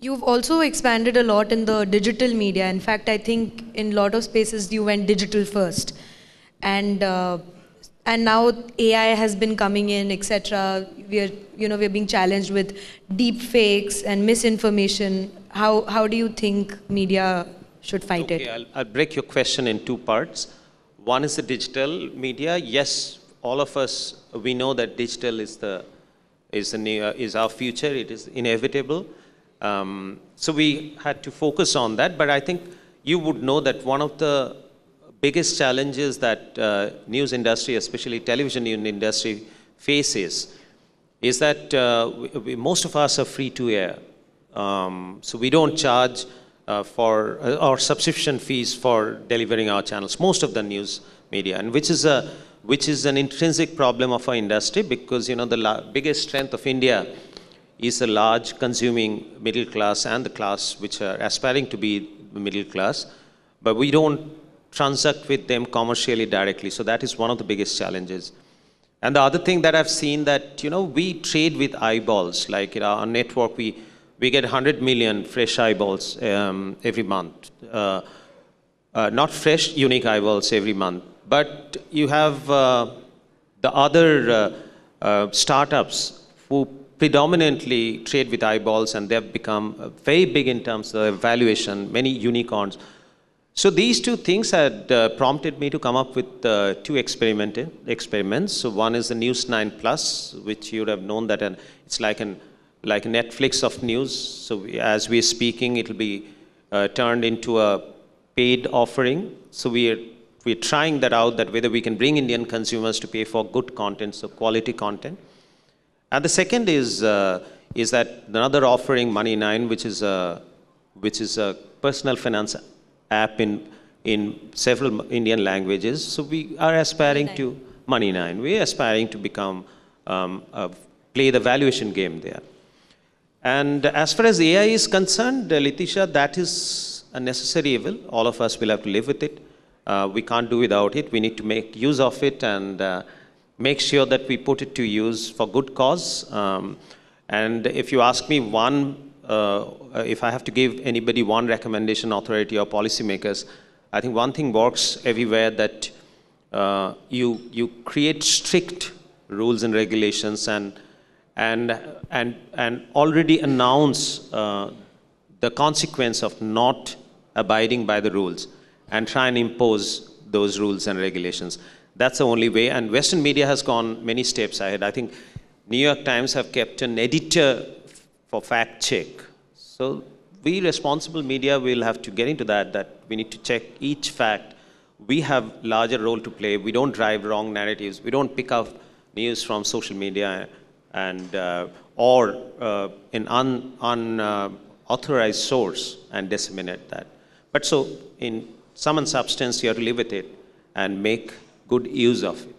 You've also expanded a lot in the digital media. In fact, I think in a lot of spaces you went digital first, and now AI has been coming in, etc. We're being challenged with deep fakes and misinformation. How do you think media should fight it? I'll break your question in two parts. One is the digital media. Yes, all of us, we know that digital is our future. It is inevitable. So we had to focus on that. But I think you would know that one of the biggest challenges that news industry, especially television industry, faces is that most of us are free to air. So we don't charge for our subscription fees for delivering our channels, most of the news media, and which is an intrinsic problem of our industry, because the biggest strength of India is a large consuming middle class and the class which are aspiring to be the middle class, but we don't transact with them commercially directly. So that is one of the biggest challenges. And the other thing that I've seen that we trade with eyeballs. Like our network, we get 100 million fresh eyeballs every month. Not fresh, unique eyeballs every month. But you have the other startups who predominantly trade with eyeballs, and they've become very big in terms of valuation, many unicorns. So these two things had prompted me to come up with two experiments. So one is the News 9 Plus, which you would have known that it's like a Netflix of news. So as we're speaking, it'll be turned into a paid offering. So we're trying that out, that whether we can bring Indian consumers to pay for good content, so quality content. And the second is that another offering, Money 9, which is a personal finance app in several Indian languages. So we are aspiring to Money 9. We are aspiring to become play the valuation game there. And as far as AI is concerned, Letitia, that is a necessary evil. All of us will have to live with it. We can't do without it. We need to make use of it and make sure that we put it to use for good cause. And if you ask me if I have to give anybody one recommendation, authority or policymakers, I think one thing works everywhere, that you create strict rules and regulations and already announce the consequence of not abiding by the rules and try and impose those rules and regulations. That's the only way. And Western media has gone many steps ahead. I think New York Times have kept an editor for fact check. So we responsible media will have to get into that we need to check each fact. We have larger role to play. We don't drive wrong narratives. We don't pick up news from social media and or an unauthorized source and disseminate that. But so in sum and substance, you have to live with it and make good use of it.